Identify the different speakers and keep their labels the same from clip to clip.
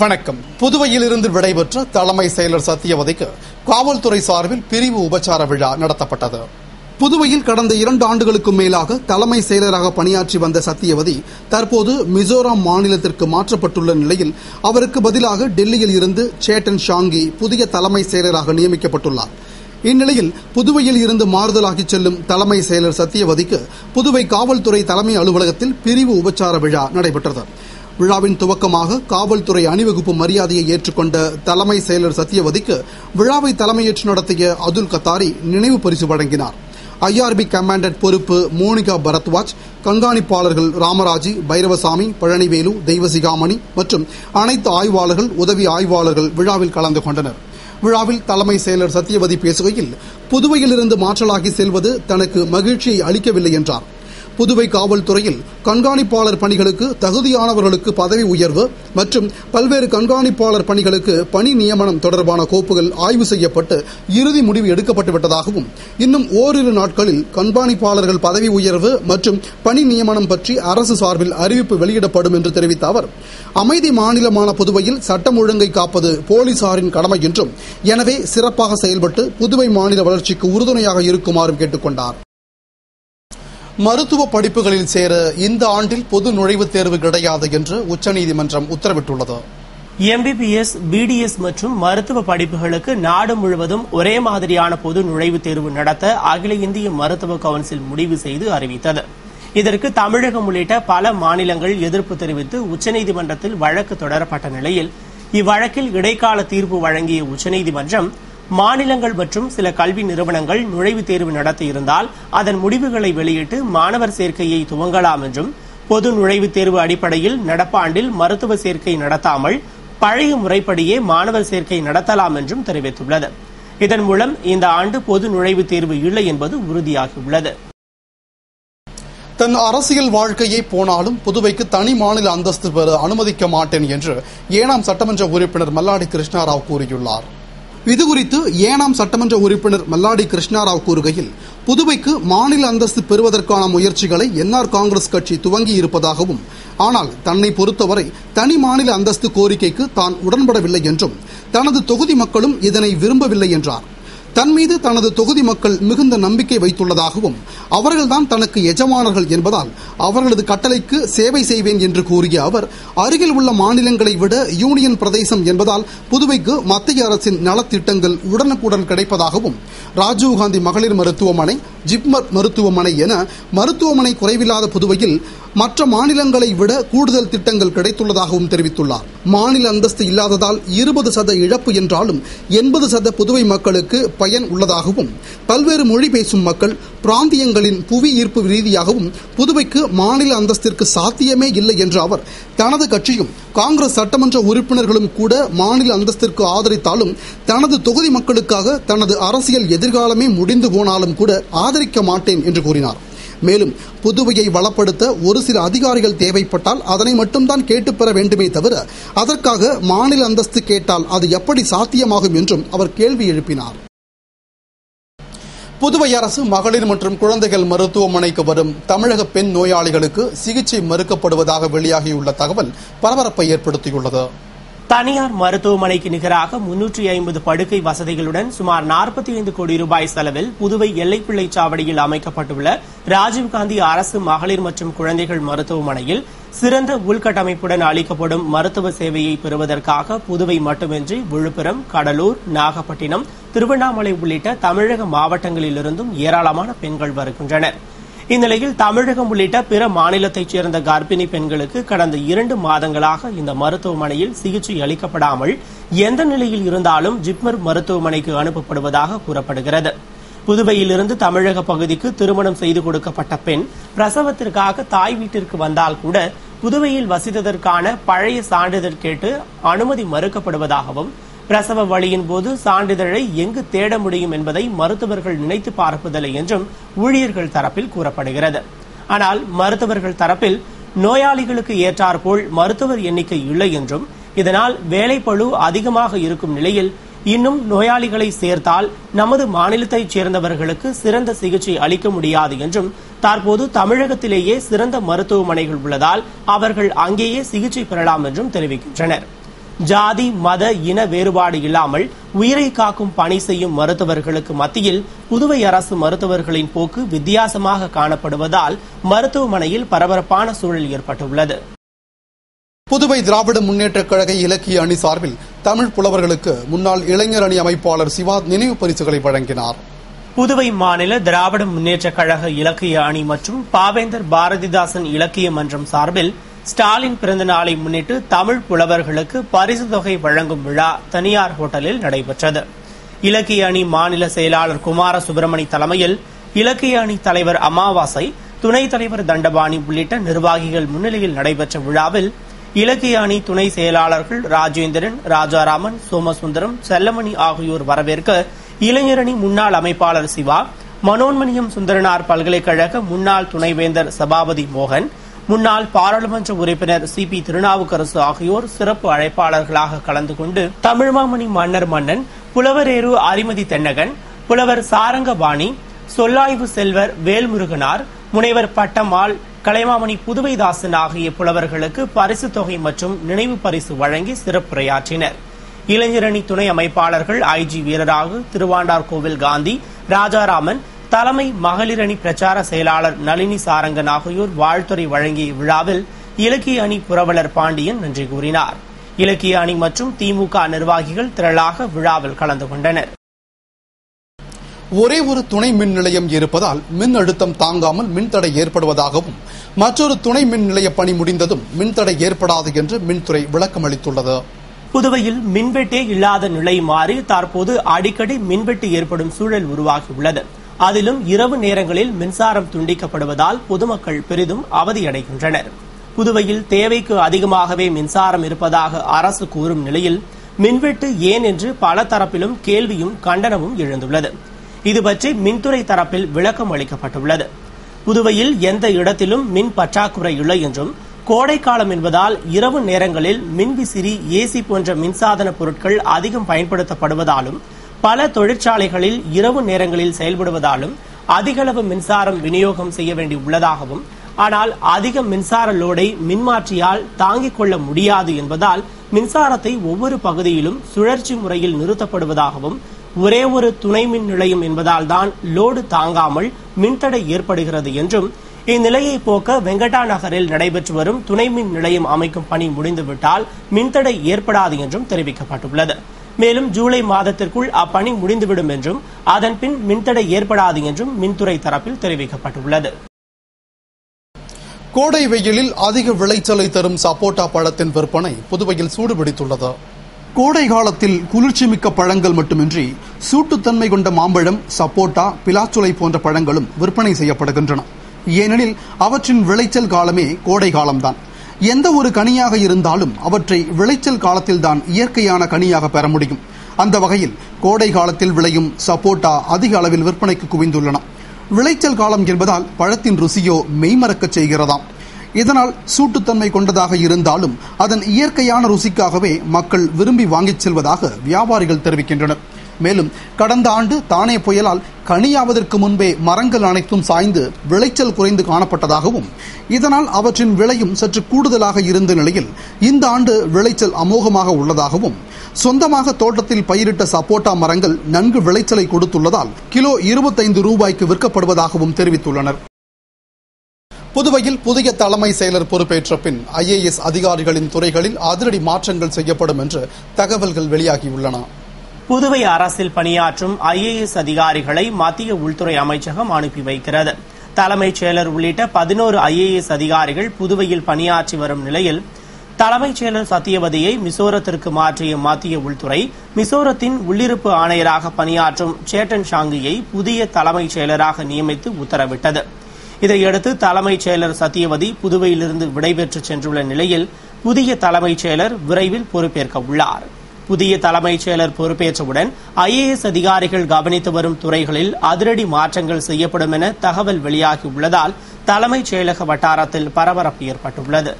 Speaker 1: வணக்கம். புதுவையில் இருந்து விடைபெற்ற தலைமை செயலர் சத்தியவதிக்கு காவல்துறை சார்பில் பிரிவு உபச்சார விழா நடத்தப்பட்டது. புதுவையில் கடந்த 2 ஆண்டுகளுக்கும் மேலாக தலைமை செயலராக பணியாற்றி வந்த சத்தியவதி தற்போது மிசோராம் மாநிலத்திற்கு மாற்றப்பட்டுள்ள நிலையில் அவருக்கு பதிலாக டெல்லியில் இருந்து சேட்டன் ஷாங்கி புதிய தலைமை செயலராக நியமிக்கப்பட்டுள்ளார். இந்நிலையில் புதுவையில் இருந்து மாறுதலாகி செல்லும் தலைமை செயலர் சத்தியவதிக்கு புதுவை காவல்துறை தலைமை அலுவலகத்தில் பிரிவு உபச்சார விழா நடைபெற்றது. விழாவின் துவக்கமாக காவல்துறை அணிவகுப்பு மரியாதையை ஏற்றுக்கொண்ட தலைமை செயலர் சத்தியவதிக்கு விழாவை தலைமையேற்று நடத்திய அதுல் கத்தாரி நினைவு பரிசு வழங்கினார். IRB கமாண்டன்ட் பொறுப்பு மோனிகா பரத்வாஜ், கண்காணிப்பாளர்கள் ராமராஜி, பைரவசாமி, பழனிவேலு, தெய்வசிகாமணி மற்றும் அனைத்து ஆய்வாளர்கள், உதவி ஆய்வாளர்கள் விழாவில் கலந்து கொண்டனர். விழாவில் தலைமை செயலர் சத்தியவதி பேசுகையில், புதுவையிலிருந்து மாற்றலாகி செல்வது தனக்கு மகிழ்ச்சியை அளிக்கவில்லை என்றார். புதுவை காவல்துறையில் கண்காணிப்பாளர் பணிகளுக்கு தகுதியானவர்களுக்கு பதவி உயர்வு மற்றும் பல்வேறு கண்காணிப்பாளர் பணிகளுக்கு பணி நியமனம் தொடர்பான கோப்புகள் ஆய்வு செய்யப்பட்டு இறுதி முடிவு எடுக்கப்பட்டுவிட்டதாகவும், இன்னும் ஓரிரு நாட்களில் கண்காணிப்பாளர்கள் பதவி உயர்வு மற்றும் பணி நியமனம் பற்றி அரசு சார்பில் அறிவிப்பு வெளியிடப்படும் என்று தெரிவித்த அவர், அமைதி மாநிலமான புதுவையில் சட்டம் ஒழுங்கை காப்பது போலீசாரின் கடமை என்றும், எனவே சிறப்பாக செயல்பட்டு புதுவை மாநில வளர்ச்சிக்கு உறுதுணையாக இருக்குமாறும் கேட்டுக் கொண்டார். மருத்துவ படிப்புகளில் சேர இந்த ஆண்டில் பொது நுழைவுத் தேர்வு கிடையாது என்று உச்சநீதிமன்றம் உத்தரவிட்டுள்ளது.
Speaker 2: MBBS, BDS மற்றும் மருத்துவ படிப்புகளுக்கு நாடு முழுவதும் ஒரே மாதிரியான பொது நுழைவுத் தேர்வு நடத்த அகில இந்திய மருத்துவ கவுன்சில் முடிவு செய்து அறிவித்தது. இதற்கு தமிழகம் உள்ளிட்ட பல மாநிலங்கள் எதிர்ப்பு தெரிவித்து உச்சநீதிமன்றத்தில் வழக்கு தொடரப்பட்ட நிலையில் இவ்வழக்கில் இடைக்கால தீர்ப்பு வழங்கிய உச்சநீதிமன்றம், மாநிலங்கள் மற்றும் சில கல்வி நிறுவனங்கள் நுழைவுத் தேர்வு நடத்தியிருந்தால் அதன் முடிவுகளை வெளியிட்டு மாணவர் சேர்க்கையை துவங்கலாம் என்றும், பொது நுழைவுத் தேர்வு அடிப்படையில் நடப்பாண்டில் மருத்துவ சேர்க்கை நடத்தாமல் பழைய முறைப்படியே மாணவர் சேர்க்கை நடத்தலாம் என்றும் தெரிவித்துள்ளது. இதன் மூலம் இந்த ஆண்டு பொது நுழைவுத் தேர்வு இல்லை என்பது உறுதியாகியுள்ளது.
Speaker 1: தன் அரசியல் வாழ்க்கையை போனாலும் புதுவைக்கு தனி மாநில அந்தஸ்து பெற அனுமதிக்க மாட்டேன் என்று ஏனாம் சட்டமன்ற உறுப்பினர் மல்லாடி கிருஷ்ணாராவ் கூறியுள்ளார். இதுகுறித்து ஏனாம் சட்டமன்ற உறுப்பினர் மல்லாடி கிருஷ்ணாராவ் கூறுகையில், புதுவைக்கு மாநில அந்தஸ்து பெறுவதற்கான முயற்சிகளை NR காங்கிரஸ் கட்சி துவங்கி இருப்பதாகவும், ஆனால் தன்னை பொறுத்தவரை தனி மாநில அந்தஸ்து கோரிக்கைக்கு தான் உடன்படவில்லை என்றும், தனது தொகுதி மக்களும் இதனை விரும்பவில்லை என்றார். தன் மீது தனது தொகுதி மக்கள் மிகுந்த நம்பிக்கை வைத்துள்ளதாகவும், அவர்கள்தான் தனக்கு எஜமானர்கள் என்பதால் அவர்களது கட்டளைக்கு சேவை செய்வேன் என்று கூறிய அவர், அருகில் உள்ள மாநிலங்களை விட யூனியன் பிரதேசம் என்பதால் புதுவைக்கு மத்திய அரசின் நலத்திட்டங்கள் உடனுக்குடன் கிடைப்பதாகவும், ராஜீவ்காந்தி மகளிர் மருத்துவமனை, ஜிப்மர் மருத்துவமனை என மருத்துவமனை குறைவில்லாத புதுவையில் மற்ற மாநிலங்களை விட கூடுதல் திட்டங்கள் கிடைத்துள்ளதாகவும் தெரிவித்துள்ளார். மாநில அந்தஸ்து இல்லாததால் 20% இழப்பு என்றாலும் 80% புதுவை மக்களுக்கு பயன் உள்ளதாகவும், பல்வேறு மொழி பேசும் மக்கள், பிராந்தியங்களின் புவி ஈர்ப்பு ரீதியாகவும் புதுவைக்கு மாநில அந்தஸ்திற்கு சாத்தியமே இல்லை என்ற அவர், தனது கட்சியும் காங்கிரஸ் சட்டமன்ற உறுப்பினர்களும் கூட மாநில அந்தஸ்திற்கு ஆதரித்தாலும் தனது தொகுதி மக்களுக்காக தனது அரசியல் எதிர்காலமே முடிந்து போனாலும் கூட ஆதரிக்க மாட்டேன் என்று கூறினார். மேலும் புதுவையை வளப்படுத்த ஒரு சில அதிகாரிகள் தேவைப்பட்டால் அதனை மட்டும்தான் கேட்டுப் பெற வேண்டுமே தவிர அதற்காக மாநில அந்தஸ்து கேட்டால் அது எப்படி சாத்தியமாகும் என்றும் அவர் கேள்வி எழுப்பினார். புதுவை அரசு மகளிர் மற்றும் குழந்தைகள் மருத்துவமனைக்கு வரும் தமிழக பெண் நோயாளிகளுக்கு சிகிச்சை மறுக்கப்படுவதாக வெளியாகியுள்ள தகவல் பரபரப்பை ஏற்படுத்தியுள்ளது.
Speaker 2: தனியார் மருத்துவமனைக்கு நிகராக 350 படுக்கை வசதிகளுடன் சுமார் 45 கோடி ரூபாய் செலவில் புதுவை எல்லைப்பிள்ளை சாவடியில் அமைக்கப்பட்டுள்ள ராஜீவ்காந்தி அரசு மகளிர் மற்றும் குழந்தைகள் மருத்துவமனையில் சிறந்த உள்கட்டமைப்புடன் அளிக்கப்படும் மருத்துவ சேவையை பெறுவதற்காக புதுவை மட்டுமின்றி விழுப்புரம், கடலூர், நாகப்பட்டினம், திருவண்ணாமலை உள்ளிட்ட தமிழக மாவட்டங்களிலிருந்தும் ஏராளமான பெண்கள் வருகின்றனர். இந்நிலையில் தமிழகம் உள்ளிட்ட பிற மாநிலத்தைச் சேர்ந்த கர்ப்பிணி பெண்களுக்கு கடந்த 2 மாதங்களாக இந்த மருத்துவமனையில் சிகிச்சை அளிக்கப்படாமல் எந்த நிலையில் இருந்தாலும் ஜிப்மர் மருத்துவமனைக்கு அனுப்பப்படுவதாக கூறப்படுகிறது. புதுவையிலிருந்து தமிழக பகுதிக்கு திருமணம் செய்து கொடுக்கப்பட்ட பெண் பிரசவத்திற்காக தாய் வீட்டிற்கு வந்தால் கூட புதுவையில் வசித்ததற்கான பழைய சான்றிதழ் கேட்டு அனுமதி மறுக்கப்படுவதாகவும், பிரசவ வழியின் போது சான்றிதழை எங்கு தேட முடியும் என்பதை மருத்துவர்கள் நினைத்து பார்ப்பதில்லை என்றும் ஊழியர்கள் தரப்பில் கூறப்படுகிறது. ஆனால் மருத்துவர்கள் தரப்பில் நோயாளிகளுக்கு ஏற்றாற்போல் மருத்துவர் எண்ணிக்கை இல்லை என்றும், இதனால் வேலைப்பளு அதிகமாக இருக்கும் நிலையில் இன்னும் நோயாளிகளை சேர்த்தால் நமது மாநிலத்தைச் சேர்ந்தவர்களுக்கு சிறந்த சிகிச்சை அளிக்க முடியாது என்றும், தற்போது தமிழகத்திலேயே சிறந்த மருத்துவமனைகள் உள்ளதால் அவர்கள் அங்கேயே சிகிச்சை பெறலாம் என்றும் தெரிவிக்கின்றனர். ஜாதி மத இன வேறுபாடு இல்லாமல் உயிரை காக்கும் பணி செய்யும் மருத்துவர்களுக்கு மத்தியில் புதுவை அரசு மருத்துவர்களின் போக்கு வித்தியாசமாக காணப்படுவதால் மருத்துவமனையில் பரபரப்பான சூழல் ஏற்பட்டுள்ளது.
Speaker 1: புதுவை திராவிட முன்னேற்றக் கழக இலக்கிய அணி சார்பில் தமிழ் புலவர்களுக்கு முன்னாள் இளைஞர் அணி அமைப்பாளர் சிவா நினைவு பரிசுகளை வழங்கினார்.
Speaker 2: புதுவை மாநில திராவிட முன்னேற்றக் கழக இலக்கிய அணி மற்றும் பாவேந்தர் பாரதிதாசன் இலக்கிய மன்றம் சார்பில் ஸ்டாலின் பிறந்த நாளை முன்னிட்டு தமிழ் புலவர்களுக்கு பரிசு தொகை வழங்கும் விழா தனியார் ஹோட்டலில் நடைபெற்றது. இலக்கிய அணி மாநில செயலாளர் குமார சுப்பிரமணி தலைமையில் இலக்கிய அணி தலைவர் அமாவாசை, துணைத் தலைவர் தண்டபாணி உள்ளிட்ட நிர்வாகிகள் முன்னிலையில் நடைபெற்ற விழாவில் இலக்கிய அணி துணை செயலாளர்கள் ராஜேந்திரன், ராஜாராமன், சோமசுந்தரம், செல்லமணி ஆகியோர் வரவேற்க இளைஞரணி முன்னாள் அமைப்பாளர் சிவா, மனோன்மணியம் சுந்தரனார் பல்கலைக்கழக முன்னாள் துணைவேந்தர் சபாபதி மோகன், முன்னாள் பாராளுமன்ற உறுப்பினர் CP திருநாவுக்கரசு ஆகியோர் சிறப்பு அழைப்பாளர்களாக கலந்து கொண்டு தமிழ்மாமணி மன்னர் மன்னன், புலவரேரு அரிமதி தென்னகன், புலவர் சாரங்கபாணி, சொல்லாய்வு செல்வர் வேல்முருகனார், முனைவர் பட்டம்மாள், கலைமாமணி புதுவைதாசன் ஆகிய புலவர்களுக்கு பரிசு தொகை மற்றும் நினைவு பரிசு வழங்கி சிறப்புரையாற்றினர். இளைஞரணி துணை அமைப்பாளர்கள் IG வீரராகு, திருவாண்டார் கோவில் காந்தி, ராஜாராமன், தலைமை மகளிரணி பிரச்சார செயலாளர் நளினி சாரங்கன் ஆகியோர் வாழ்த்துரை வழங்கிய விழாவில் இலக்கிய அணி புரவலர் பாண்டியன் நன்றி கூறினார். இலக்கிய அணி மற்றும் திமுக நிர்வாகிகள் திரளாக விழாவில் கலந்து கொண்டனர்.
Speaker 1: ஒரே ஒரு துணை மின் நிலையம் இருப்பதால் மின் அழுத்தம் தாங்காமல் மின்தடை ஏற்படுவதாகவும் மற்றொரு துணை மின் நிலைய பணி முடிந்ததும் மின்தடை ஏற்படாது என்று மின்துறை விளக்கம் அளித்துள்ளது.
Speaker 2: புதுவையில் மின்வெட்டே இல்லாத நிலை மாறி தற்போது அடிக்கடி மின்வெட்டு ஏற்படும் சூழல் உருவாகியுள்ளது. அதிலும் இரவு நேரங்களில் மின்சாரம் துண்டிக்கப்படுவதால் பொதுமக்கள் பெரிதும் அவதியடைகின்றனர். புதுவையில் தேவைக்கு அதிகமாகவே மின்சாரம் இருப்பதாக அரசு கூறும் நிலையில் மின்வெட்டு ஏன் என்று பல தரப்பிலும் கேள்வியும் கண்டனமும் எழுந்துள்ளது. இதுபற்றி மின்துறை தரப்பில் விளக்கம் அளிக்கப்பட்டுள்ளது. புதுவையில் எந்த இடத்திலும் மின் பற்றாக்குறை இல்லை என்றும், கோடைக்காலம் என்பதால் இரவு நேரங்களில் மின்விசிறி, AC போன்ற மின்சாதன பொருட்கள் அதிகம் பயன்படுத்தப்படுவதாலும், பல தொழிற்சாலைகளில் இரவு நேரங்களில் செயல்படுவதாலும் அதிகளவு மின்சாரம் விநியோகம் செய்ய வேண்டியுள்ளதாகவும், ஆனால் அதிக மின்சார லோடை மின்மாற்றியால் தாங்கிக் கொள்ள முடியாது என்பதால் மின்சாரத்தை ஒவ்வொரு பகுதியிலும் சுழற்சி முறையில் நிறுத்தப்படுவதாகவும், ஒரே ஒரு துணை மின் நிலையம் என்பதால் தான் லோடு தாங்காமல் மின்தடை ஏற்படுகிறது என்றும், இந்நிலையை போக்க வெங்கடா நகரில் நடைபெற்று வரும் துணை மின் நிலையம் அமைக்கும் பணி முடிந்துவிட்டால் மின்தடை ஏற்படாது என்றும் தெரிவிக்கப்பட்டுள்ளது. மேலும் ஜூலை மாதத்திற்குள் அப்பணி முடிந்துவிடும் என்றும், அதன்பின் மின்தடை ஏற்படாது என்றும் மின்துறை தரப்பில் தெரிவிக்கப்பட்டுள்ளது.
Speaker 1: கோடை வெயிலில் அதிக விளைச்சலை தரும் சப்போட்டா பழத்தின் விற்பனை புதுவையில் சூடுபிடித்துள்ளது. கோடை காலத்தில் குளிர்ச்சிமிக்க பழங்கள் மட்டுமின்றி சூட்டுத்தன்மை கொண்ட மாம்பழம், சப்போட்டா, பிலாச்சுளை போன்ற பழங்களும் விற்பனை செய்யப்படுகின்றன. ஏனெனில் அவற்றின் விளைச்சல் காலமே கோடை காலம்தான். எந்த ஒரு கனியாக இருந்தாலும் அவற்றை விளைச்சல் காலத்தில்தான் இயற்கையான கனியாக பெற முடியும். அந்த வகையில் கோடை காலத்தில் விளையும் சப்போட்டா அதிக அளவில் விற்பனைக்கு குவிந்துள்ளன. விளைச்சல் காலம் என்பதால் பழத்தின் ருசியோ மெய்மறக்கச் செய்கிறதாம். இதனால் சூட்டுத்தன்மை கொண்டதாக இருந்தாலும் அதன் இயற்கையான ருசிக்காகவே மக்கள் விரும்பி வாங்கிச் செல்வதாக வியாபாரிகள் தெரிவிக்கின்றனர். மேலும் கடந்த ஆண்டு தானே புயலால் கனியாவதற்கு முன்பே மரங்கள் அனைத்தும் சாய்ந்து விளைச்சல் குறைந்து காணப்பட்டதாகவும், இதனால் அவற்றின் விலையும் சற்று கூடுதலாக இருந்த நிலையில் இந்த ஆண்டு விளைச்சல் அமோகமாக உள்ளதாகவும், சொந்தமாக தோட்டத்தில் பயிரிட்ட சப்போட்டா மரங்கள் நன்கு விளைச்சலை கொடுத்துள்ளதால் கிலோ 25 ரூபாய்க்கு விற்கப்படுவதாகவும் தெரிவித்துள்ளனர். புதுவையில் புதிய தலைமை செயலர் பொறுப்பேற்ற பின் IAS அதிகாரிகளின் துறைகளில் அதிரடி மாற்றங்கள் செய்யப்படும் என்று தகவல்கள் வெளியாகியுள்ளன.
Speaker 2: புதுவை அரசில் பணியாற்றும் IAS அதிகாரிகளை மத்திய உள்துறை அமைச்சகம் அனுப்பி வைக்கிறது. தலைமைச் செயலர் உள்ளிட்ட 11 IAS அதிகாரிகள் புதுவையில் பணியாற்றி வரும் நிலையில் தலைமைச் செயலர் சத்தியவதியை மிசோரத்திற்கு மாற்றிய மத்திய உள்துறை, மிசோரத்தின் உள்ளிருப்பு ஆணையராக பணியாற்றும் சேட்டன் ஷாங்கியை புதிய தலைமைச் செயலராக நியமித்து உத்தரவிட்டது. இதையடுத்து தலைமைச் செயலர் சத்தியவதி புதுவையிலிருந்து விடைபெற்று சென்றுள்ள நிலையில் புதிய தலைமைச் செயலர் விரைவில் பொறுப்பேற்க உள்ளார். புதிய தலைமைச் செயலர் பொறுப்பேற்றவுடன் IAS அதிகாரிகள் கவனித்து வரும் துறைகளில் அதிரடி மாற்றங்கள் செய்யப்படும் என தகவல் வெளியாகியுள்ளதால் தலைமைச் செயலக வட்டாரத்தில் பரபரப்பு ஏற்பட்டுள்ளது.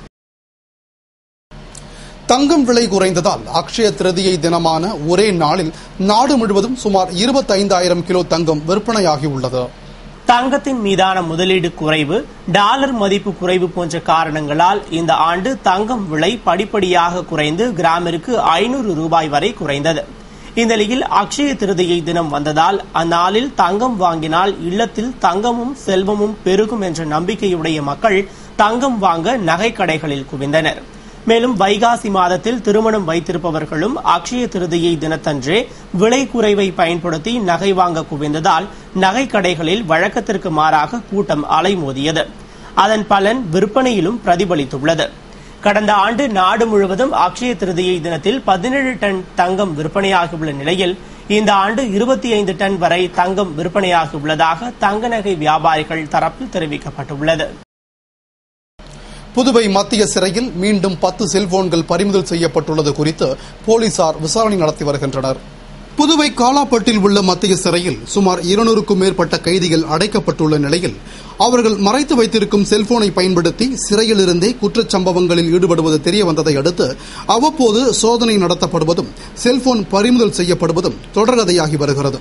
Speaker 1: தங்கம் விலை குறைந்ததால் அக்ஷய திருதியை தினமான ஒரே நாளில் நாடு முழுவதும் சுமார் 25,000 கிலோ தங்கம் விற்பனையாகியுள்ளது.
Speaker 2: தங்கத்தின் மீதான முதலீடு குறைவு, டாலர் மதிப்பு குறைவு போன்ற காரணங்களால் இந்த ஆண்டு தங்கம் விலை படிப்படியாக குறைந்து கிராமிற்கு 500 ரூபாய் வரை குறைந்தது. இந்நிலையில் அக்ஷய திருதியை தினம் வந்ததால் அந்நாளில் தங்கம் வாங்கினால் இல்லத்தில் தங்கமும் செல்வமும் பெருகும் என்ற நம்பிக்கையுடைய மக்கள் தங்கம் வாங்க நகை கடைகளில் குவிந்தனர். மேலும் வைகாசி மாதத்தில் திருமணம் வைத்திருப்பவர்களும் அக்ஷய திருதியை தினத்தன்றே விலை குறைவை பயன்படுத்தி நகை வாங்க குவிந்ததால் நகை கடைகளில் வழக்கத்திற்கு மாறாக கூட்டம் அலைமோதியது. அதன் பலன் விற்பனையிலும் பிரதிபலித்துள்ளது. கடந்த ஆண்டு நாடு முழுவதும் அக்ஷய திருதியை தினத்தில் 17 டன் தங்கம் விற்பனையாகியுள்ள நிலையில் இந்த ஆண்டு 25 டன் வரை தங்கம் விற்பனையாகியுள்ளதாக தங்க நகை வியாபாரிகள் தரப்பில் தெரிவிக்கப்பட்டுள்ளது.
Speaker 1: புதுவை மத்திய சிறையில் மீண்டும் 10 செல்போன்கள் பறிமுதல் செய்யப்பட்டுள்ளது குறித்து போலீசார் விசாரணை நடத்தி வருகின்றனர். புதுவை காலாப்பட்டில் உள்ள மத்திய சிறையில் சுமார் 200க்கும் மேற்பட்ட கைதிகள் அடைக்கப்பட்டுள்ள நிலையில் அவர்கள் மறைத்து வைத்திருக்கும் செல்போனை பயன்படுத்தி சிறையிலிருந்தே குற்றச்சம்பவங்களில் ஈடுபடுவது தெரியவந்ததை அடுத்து அவ்வப்போது சோதனை நடத்தப்படுவதும் செல்போன் பறிமுதல் செய்யப்படுவதும் தொடர்கதையாகி வருகிறது.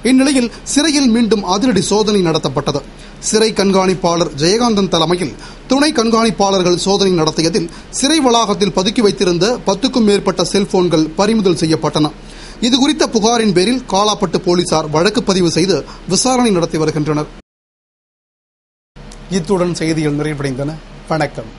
Speaker 1: இந்நிலையில் சிறையில் மீண்டும் அதிரடி சோதனை நடத்தப்பட்டது. சிறை கண்காணிப்பாளர் ஜெயகாந்தன் தலைமையில் துணை கண்காணிப்பாளர்கள் சோதனை நடத்தியதில் சிறை வளாகத்தில் பதுக்கி வைத்திருந்த 10க்கும் மேற்பட்ட செல்போன்கள் பறிமுதல் செய்யப்பட்டன. இதுகுறித்த புகாரின் பேரில் காலாப்பட்டு போலீசார் வழக்கு பதிவு செய்து விசாரணை நடத்தி வருகின்றனர். இத்துடன் செய்திகள் நிறைவடைந்தன. வணக்கம்.